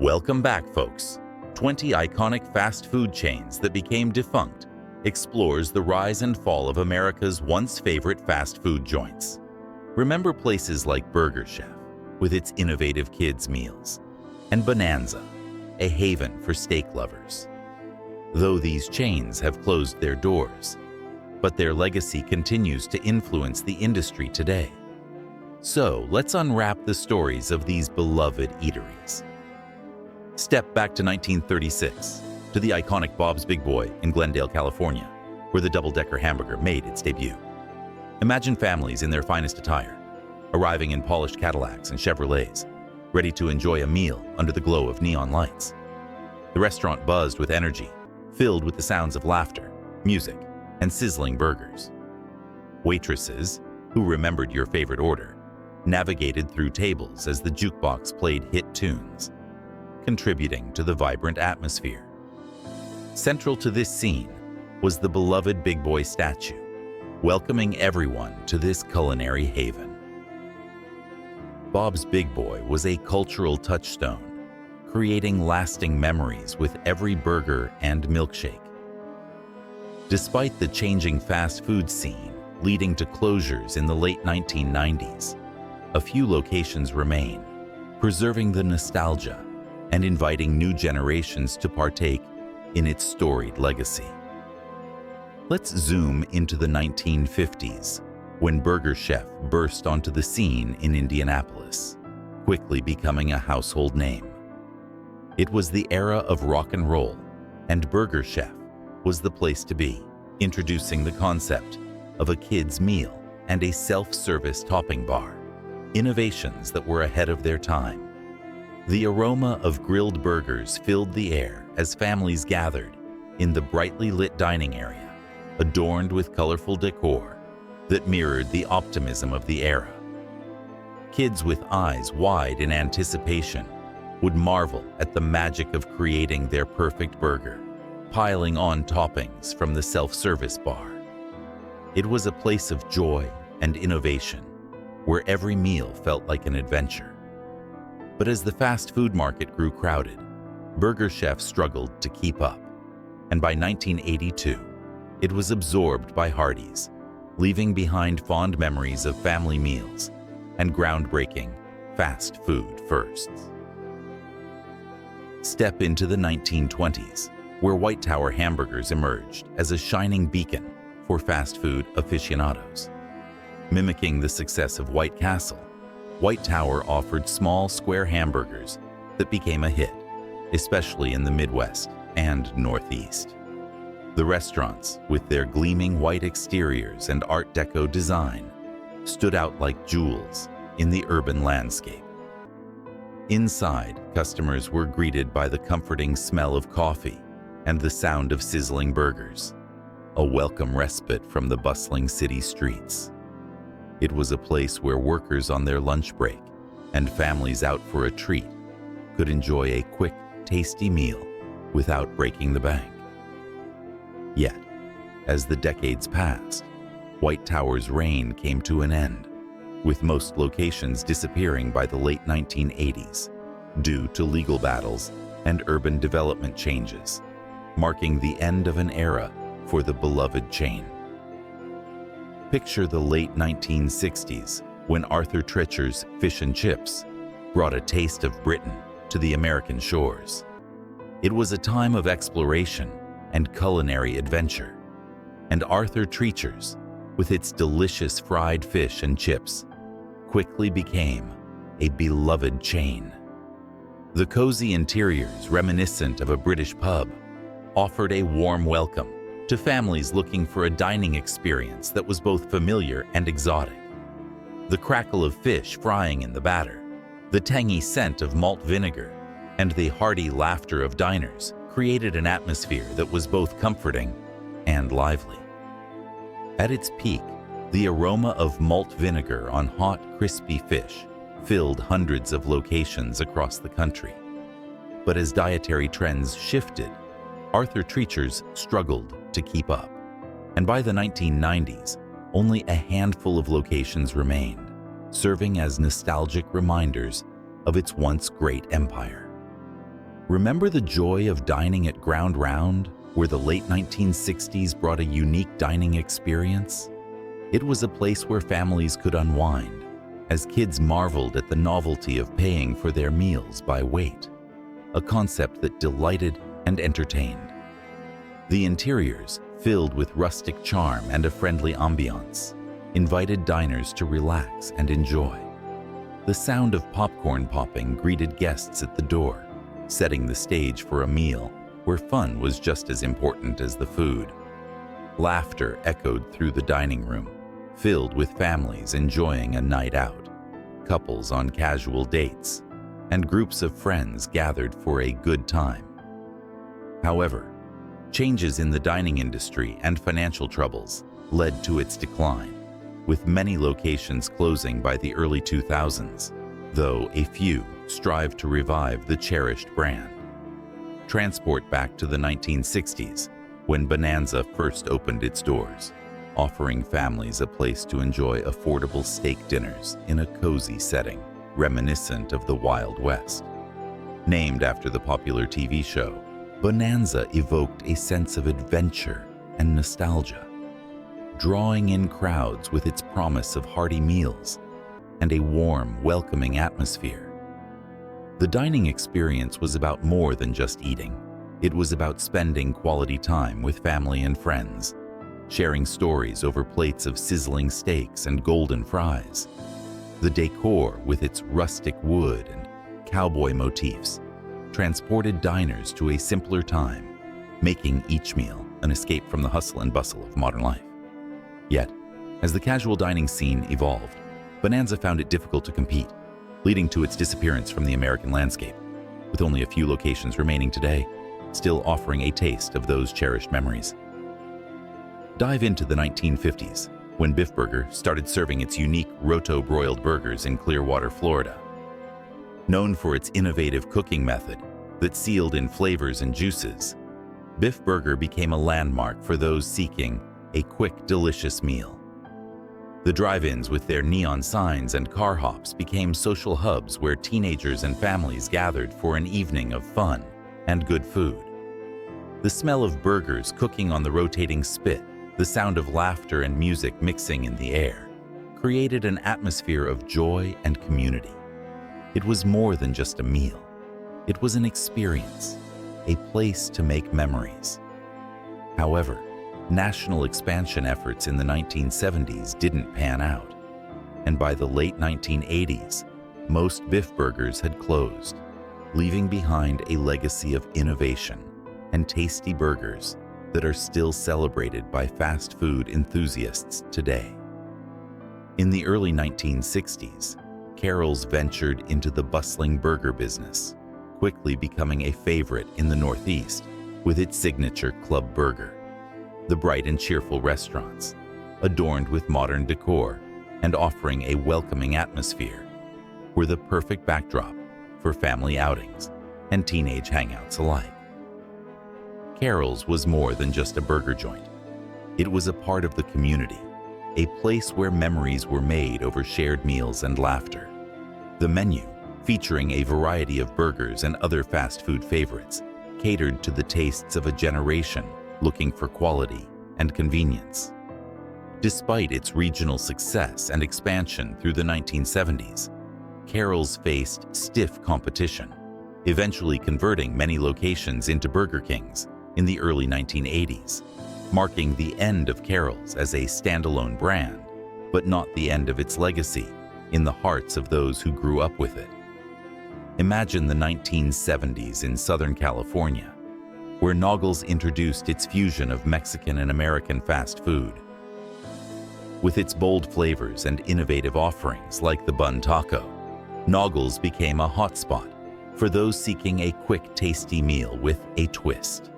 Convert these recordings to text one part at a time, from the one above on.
Welcome back, folks. 20 iconic fast food chains that became defunct explores the rise and fall of America's once favorite fast food joints. Remember places like Burger Chef, with its innovative kids' meals, and Bonanza, a haven for steak lovers. Though these chains have closed their doors, but their legacy continues to influence the industry today. So let's unwrap the stories of these beloved eateries. Step back to 1936, to the iconic Bob's Big Boy in Glendale, California, where the double-decker hamburger made its debut. Imagine families in their finest attire, arriving in polished Cadillacs and Chevrolets, ready to enjoy a meal under the glow of neon lights. The restaurant buzzed with energy, filled with the sounds of laughter, music, and sizzling burgers. Waitresses, who remembered your favorite order, navigated through tables as the jukebox played hit tunes, contributing to the vibrant atmosphere. Central to this scene was the beloved Big Boy statue, welcoming everyone to this culinary haven. Bob's Big Boy was a cultural touchstone, creating lasting memories with every burger and milkshake. Despite the changing fast food scene leading to closures in the late 1990s, a few locations remain, preserving the nostalgia and inviting new generations to partake in its storied legacy. Let's zoom into the 1950s, when Burger Chef burst onto the scene in Indianapolis, quickly becoming a household name. It was the era of rock and roll, and Burger Chef was the place to be, introducing the concept of a kid's meal and a self-service topping bar, innovations that were ahead of their time. The aroma of grilled burgers filled the air as families gathered in the brightly lit dining area, adorned with colorful decor that mirrored the optimism of the era. Kids with eyes wide in anticipation would marvel at the magic of creating their perfect burger, piling on toppings from the self-service bar. It was a place of joy and innovation, where every meal felt like an adventure. But as the fast food market grew crowded, Burger Chef struggled to keep up, and by 1982, it was absorbed by Hardee's, leaving behind fond memories of family meals and groundbreaking fast food firsts. Step into the 1920s, where White Tower hamburgers emerged as a shining beacon for fast food aficionados. Mimicking the success of White Castle, White Tower offered small square hamburgers that became a hit, especially in the Midwest and Northeast. The restaurants, with their gleaming white exteriors and Art Deco design, stood out like jewels in the urban landscape. Inside, customers were greeted by the comforting smell of coffee and the sound of sizzling burgers, a welcome respite from the bustling city streets. It was a place where workers on their lunch break and families out for a treat could enjoy a quick, tasty meal without breaking the bank. Yet, as the decades passed, White Tower's reign came to an end, with most locations disappearing by the late 1980s due to legal battles and urban development changes, marking the end of an era for the beloved chain. Picture the late 1960s, when Arthur Treacher's Fish and Chips brought a taste of Britain to the American shores. It was a time of exploration and culinary adventure, and Arthur Treacher's, with its delicious fried fish and chips, quickly became a beloved chain. The cozy interiors, reminiscent of a British pub, offered a warm welcome to families looking for a dining experience that was both familiar and exotic. The crackle of fish frying in the batter, the tangy scent of malt vinegar, and the hearty laughter of diners created an atmosphere that was both comforting and lively. At its peak, the aroma of malt vinegar on hot, crispy fish filled hundreds of locations across the country. But as dietary trends shifted, Arthur Treacher's struggled to keep up, and by the 1990s, only a handful of locations remained, serving as nostalgic reminders of its once great empire. Remember the joy of dining at Ground Round, where the late 1960s brought a unique dining experience? It was a place where families could unwind, as kids marveled at the novelty of paying for their meals by weight, a concept that delighted and entertained. The interiors, filled with rustic charm and a friendly ambiance, invited diners to relax and enjoy. The sound of popcorn popping greeted guests at the door, setting the stage for a meal where fun was just as important as the food. Laughter echoed through the dining room, filled with families enjoying a night out, couples on casual dates, and groups of friends gathered for a good time. However, changes in the dining industry and financial troubles led to its decline, with many locations closing by the early 2000s, though a few strived to revive the cherished brand. Transport back to the 1960s, when Bonanza first opened its doors, offering families a place to enjoy affordable steak dinners in a cozy setting, reminiscent of the Wild West. Named after the popular TV show, Bonanza evoked a sense of adventure and nostalgia, drawing in crowds with its promise of hearty meals and a warm, welcoming atmosphere. The dining experience was about more than just eating. It was about spending quality time with family and friends, sharing stories over plates of sizzling steaks and golden fries. The decor, with its rustic wood and cowboy motifs, transported diners to a simpler time, making each meal an escape from the hustle and bustle of modern life. Yet, as the casual dining scene evolved, Bonanza found it difficult to compete, leading to its disappearance from the American landscape, with only a few locations remaining today, still offering a taste of those cherished memories. Dive into the 1950s, when Biff Burger started serving its unique roto-broiled burgers in Clearwater, Florida. Known for its innovative cooking method that sealed in flavors and juices, Biff Burger became a landmark for those seeking a quick, delicious meal. The drive-ins with their neon signs and car hops became social hubs where teenagers and families gathered for an evening of fun and good food. The smell of burgers cooking on the rotating spit, the sound of laughter and music mixing in the air, created an atmosphere of joy and community. It was more than just a meal. It was an experience, a place to make memories. However, national expansion efforts in the 1970s didn't pan out, and by the late 1980s, most Biff Burgers had closed, leaving behind a legacy of innovation and tasty burgers that are still celebrated by fast food enthusiasts today. In the early 1960s, Carroll's ventured into the bustling burger business, quickly becoming a favorite in the Northeast with its signature club burger. The bright and cheerful restaurants, adorned with modern decor and offering a welcoming atmosphere, were the perfect backdrop for family outings and teenage hangouts alike. Carroll's was more than just a burger joint. It was a part of the community, a place where memories were made over shared meals and laughter. The menu, featuring a variety of burgers and other fast food favorites, catered to the tastes of a generation looking for quality and convenience. Despite its regional success and expansion through the 1970s, Carroll's faced stiff competition, eventually converting many locations into Burger Kings in the early 1980s, marking the end of Carroll's as a standalone brand, but not the end of its legacy in the hearts of those who grew up with it. Imagine the 1970s in Southern California, where Noggles introduced its fusion of Mexican and American fast food. With its bold flavors and innovative offerings like the bun taco, Noggles became a hotspot for those seeking a quick, tasty meal with a twist.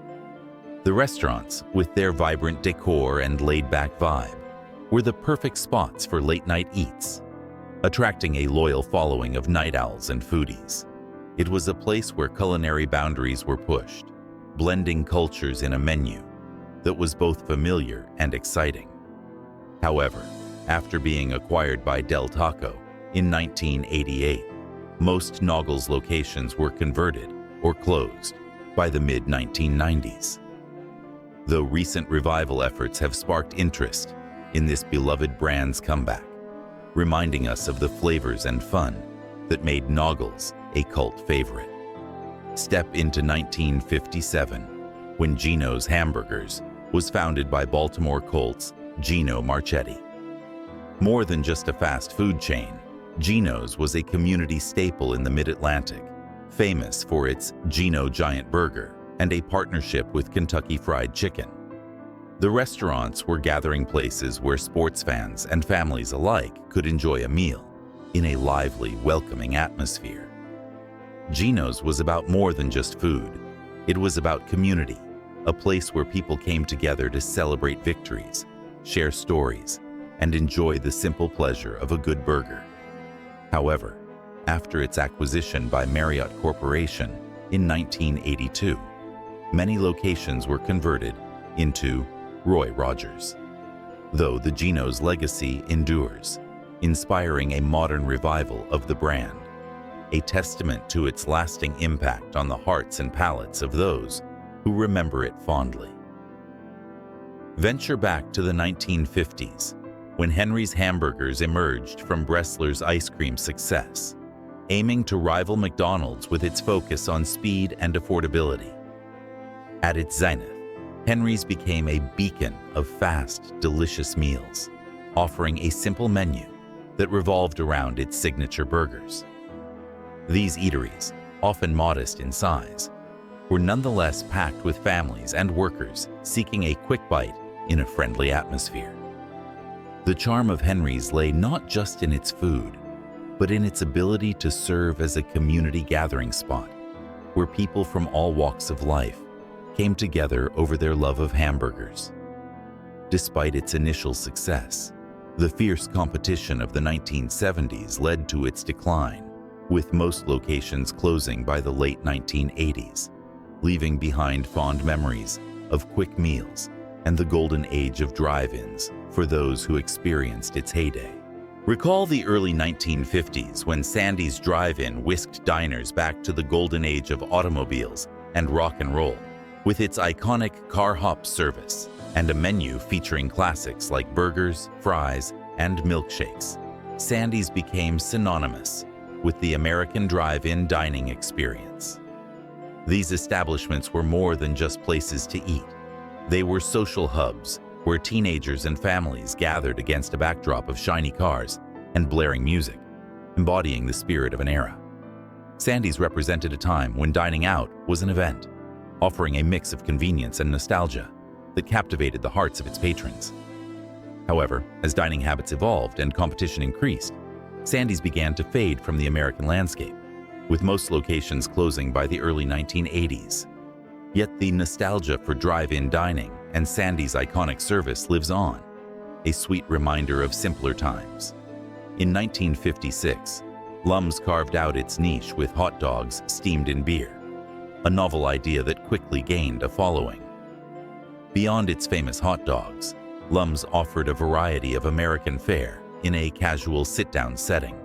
The restaurants, with their vibrant decor and laid-back vibe, were the perfect spots for late-night eats, attracting a loyal following of night owls and foodies. It was a place where culinary boundaries were pushed, blending cultures in a menu that was both familiar and exciting. However, after being acquired by Del Taco in 1988, most Noggles locations were converted or closed by the mid-1990s. Though recent revival efforts have sparked interest in this beloved brand's comeback, reminding us of the flavors and fun that made Noggles a cult favorite. Step into 1957, when Geno's Hamburgers was founded by Baltimore Colts Geno Marchetti. More than just a fast food chain, Geno's was a community staple in the Mid-Atlantic, famous for its Geno Giant Burger and a partnership with Kentucky Fried Chicken. The restaurants were gathering places where sports fans and families alike could enjoy a meal in a lively, welcoming atmosphere. Geno's was about more than just food. It was about community, a place where people came together to celebrate victories, share stories, and enjoy the simple pleasure of a good burger. However, after its acquisition by Marriott Corporation in 1982, many locations were converted into Roy Rogers. Though the Geno's legacy endures, inspiring a modern revival of the brand, a testament to its lasting impact on the hearts and palates of those who remember it fondly. Venture back to the 1950s, when Henry's Hamburgers emerged from Bressler's ice cream success, aiming to rival McDonald's with its focus on speed and affordability. At its zenith, Henry's became a beacon of fast, delicious meals, offering a simple menu that revolved around its signature burgers. These eateries, often modest in size, were nonetheless packed with families and workers seeking a quick bite in a friendly atmosphere. The charm of Henry's lay not just in its food, but in its ability to serve as a community gathering spot where people from all walks of life came together over their love of hamburgers. Despite its initial success, the fierce competition of the 1970s led to its decline, with most locations closing by the late 1980s, leaving behind fond memories of quick meals and the golden age of drive-ins for those who experienced its heyday. Recall the early 1950s when Sandy's Drive-In whisked diners back to the golden age of automobiles and rock and roll, with its iconic car hop service and a menu featuring classics like burgers, fries, and milkshakes. Sandy's became synonymous with the American drive-in dining experience. These establishments were more than just places to eat. They were social hubs where teenagers and families gathered against a backdrop of shiny cars and blaring music, embodying the spirit of an era. Sandy's represented a time when dining out was an event, offering a mix of convenience and nostalgia that captivated the hearts of its patrons. However, as dining habits evolved and competition increased, Sandy's began to fade from the American landscape, with most locations closing by the early 1980s. Yet the nostalgia for drive-in dining and Sandy's iconic service lives on, a sweet reminder of simpler times. In 1956, Lum's carved out its niche with hot dogs steamed in beer, a novel idea that quickly gained a following. Beyond its famous hot dogs, Lum's offered a variety of American fare in a casual sit-down setting,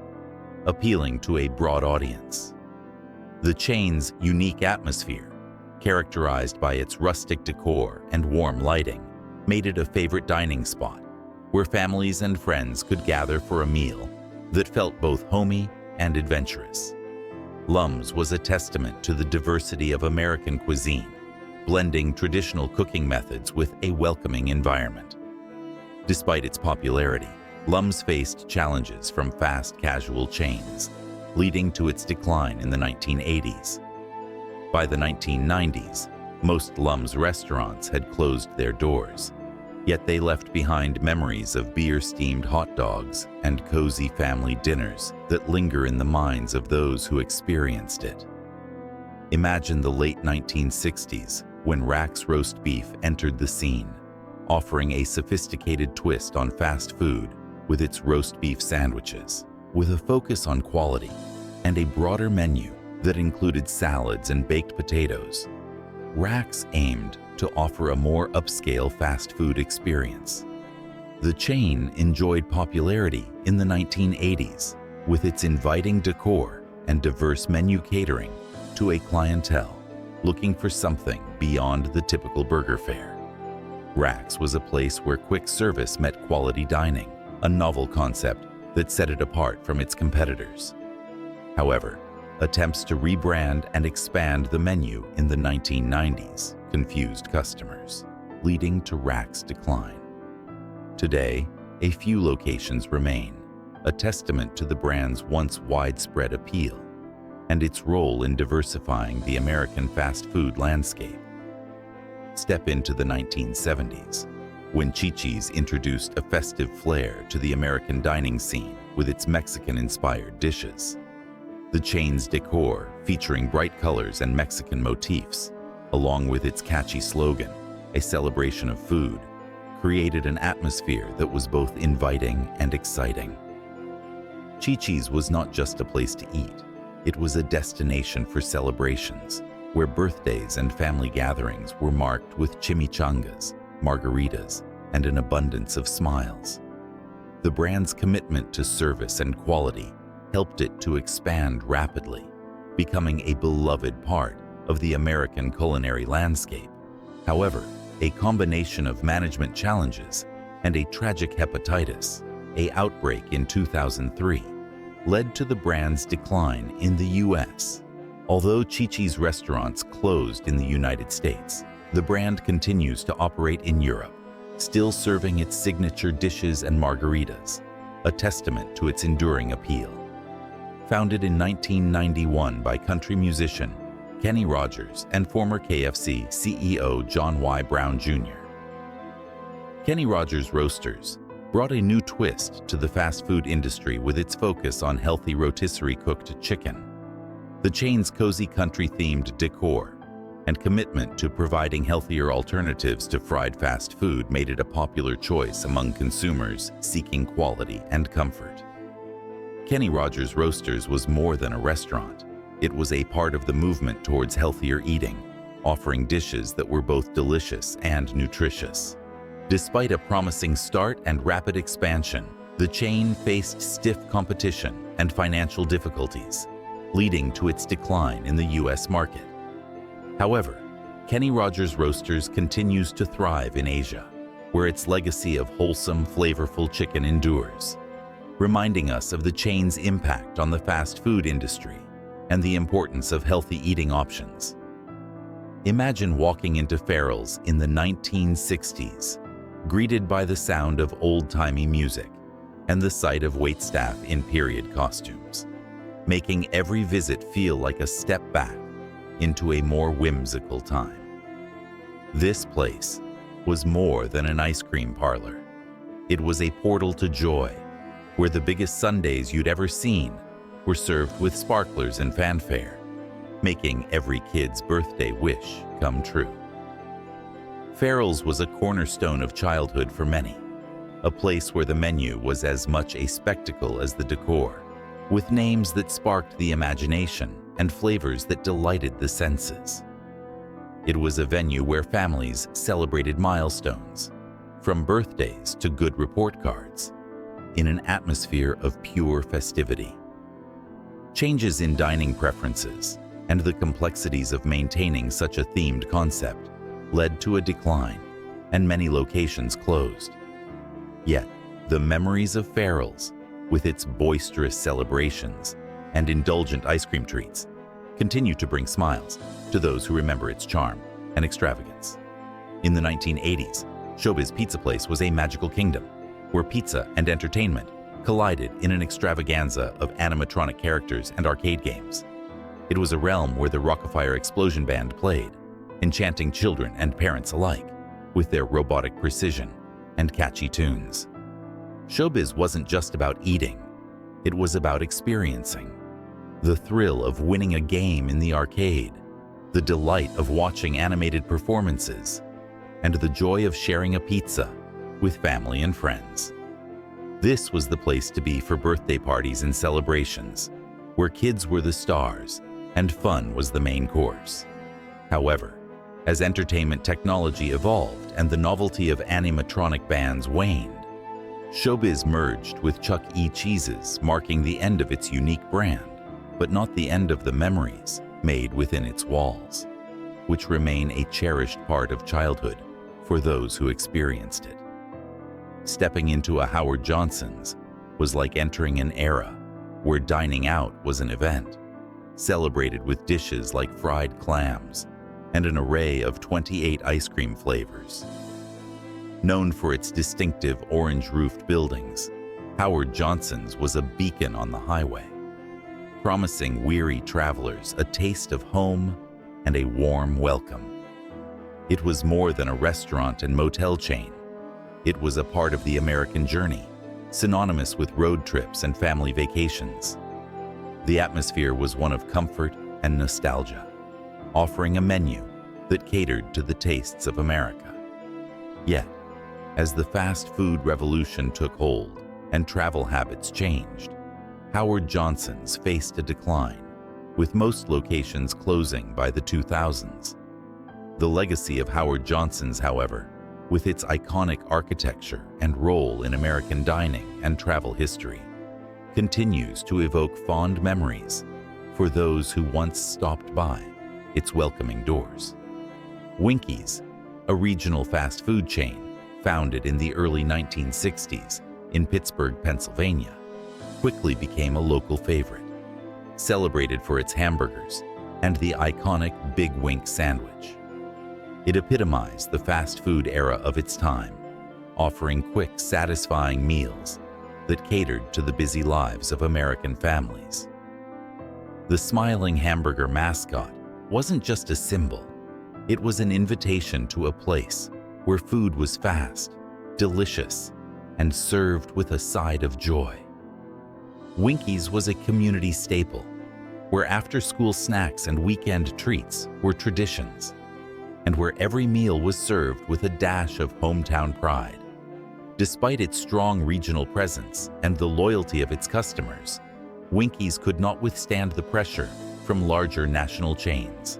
appealing to a broad audience. The chain's unique atmosphere, characterized by its rustic decor and warm lighting, made it a favorite dining spot where families and friends could gather for a meal that felt both homey and adventurous. Lum's was a testament to the diversity of American cuisine, blending traditional cooking methods with a welcoming environment. Despite its popularity, Lum's faced challenges from fast casual chains, leading to its decline in the 1980s. By the 1990s, most Lum's restaurants had closed their doors, yet they left behind memories of beer-steamed hot dogs and cozy family dinners that linger in the minds of those who experienced it. Imagine the late 1960s when Rack's roast beef entered the scene, offering a sophisticated twist on fast food with its roast beef sandwiches, with a focus on quality and a broader menu that included salads and baked potatoes. Rack's aimed to offer a more upscale fast food experience. The chain enjoyed popularity in the 1980s with its inviting decor and diverse menu catering to a clientele looking for something beyond the typical burger fare. Rax was a place where quick service met quality dining, a novel concept that set it apart from its competitors. However, attempts to rebrand and expand the menu in the 1990s confused customers, leading to Rax's decline. Today, a few locations remain, a testament to the brand's once widespread appeal and its role in diversifying the American fast food landscape. Step into the 1970s, when Chi-Chi's introduced a festive flair to the American dining scene with its Mexican-inspired dishes. The chain's decor, featuring bright colors and Mexican motifs, along with its catchy slogan, "A celebration of food," created an atmosphere that was both inviting and exciting. Chi-Chi's was not just a place to eat, it was a destination for celebrations, where birthdays and family gatherings were marked with chimichangas, margaritas, and an abundance of smiles. The brand's commitment to service and quality helped it to expand rapidly, becoming a beloved part of the American culinary landscape. However, a combination of management challenges and a tragic hepatitis, an outbreak in 2003, led to the brand's decline in the US. Although Chi-Chi's restaurants closed in the United States, the brand continues to operate in Europe, still serving its signature dishes and margaritas, a testament to its enduring appeal. Founded in 1991 by country musician Kenny Rogers and former KFC CEO John Y. Brown Jr., Kenny Rogers Roasters brought a new twist to the fast food industry with its focus on healthy rotisserie cooked chicken. The chain's cozy country-themed decor and commitment to providing healthier alternatives to fried fast food made it a popular choice among consumers seeking quality and comfort. Kenny Rogers Roasters was more than a restaurant. It was a part of the movement towards healthier eating, offering dishes that were both delicious and nutritious. Despite a promising start and rapid expansion, the chain faced stiff competition and financial difficulties, leading to its decline in the US market. However, Kenny Rogers Roasters continues to thrive in Asia, where its legacy of wholesome, flavorful chicken endures, reminding us of the chain's impact on the fast food industry and the importance of healthy eating options. Imagine walking into Farrell's in the 1960s, greeted by the sound of old-timey music and the sight of waitstaff in period costumes, making every visit feel like a step back into a more whimsical time. This place was more than an ice cream parlor. It was a portal to joy, where the biggest sundaes you'd ever seen were served with sparklers and fanfare, making every kid's birthday wish come true. Farrell's was a cornerstone of childhood for many, a place where the menu was as much a spectacle as the decor, with names that sparked the imagination and flavors that delighted the senses. It was a venue where families celebrated milestones, from birthdays to good report cards, in an atmosphere of pure festivity. Changes in dining preferences and the complexities of maintaining such a themed concept led to a decline, and many locations closed. Yet, the memories of Farrell's, with its boisterous celebrations and indulgent ice cream treats, continue to bring smiles to those who remember its charm and extravagance. In the 1980s, Showbiz Pizza Place was a magical kingdom where pizza and entertainment collided in an extravaganza of animatronic characters and arcade games. It was a realm where the Rockafire Explosion Band played, enchanting children and parents alike with their robotic precision and catchy tunes. Showbiz wasn't just about eating, it was about experiencing. The thrill of winning a game in the arcade, the delight of watching animated performances, and the joy of sharing a pizza with family and friends. This was the place to be for birthday parties and celebrations, where kids were the stars and fun was the main course. However, as entertainment technology evolved and the novelty of animatronic bands waned, Showbiz merged with Chuck E. Cheese's, marking the end of its unique brand, but not the end of the memories made within its walls, which remain a cherished part of childhood for those who experienced it. Stepping into a Howard Johnson's was like entering an era where dining out was an event, celebrated with dishes like fried clams and an array of 28 ice cream flavors. Known for its distinctive orange-roofed buildings, Howard Johnson's was a beacon on the highway, promising weary travelers a taste of home and a warm welcome. It was more than a restaurant and motel chain. It was a part of the American journey, synonymous with road trips and family vacations. The atmosphere was one of comfort and nostalgia, offering a menu that catered to the tastes of America. Yet, as the fast food revolution took hold and travel habits changed, Howard Johnson's faced a decline, with most locations closing by the 2000s. The legacy of Howard Johnson's, however, with its iconic architecture and role in American dining and travel history, continues to evoke fond memories for those who once stopped by its welcoming doors. Winkies, a regional fast food chain founded in the early 1960s in Pittsburgh, Pennsylvania, quickly became a local favorite, celebrated for its hamburgers and the iconic Big Wink sandwich. It epitomized the fast food era of its time, offering quick, satisfying meals that catered to the busy lives of American families. The smiling hamburger mascot wasn't just a symbol. It was an invitation to a place where food was fast, delicious, and served with a side of joy. Winkies was a community staple, where after-school snacks and weekend treats were traditions, and where every meal was served with a dash of hometown pride. Despite its strong regional presence and the loyalty of its customers, Winkies could not withstand the pressure from larger national chains.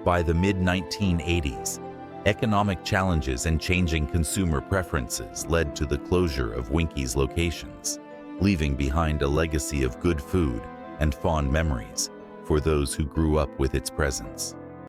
By the mid-1980s, economic challenges and changing consumer preferences led to the closure of Winkies locations, leaving behind a legacy of good food and fond memories for those who grew up with its presence.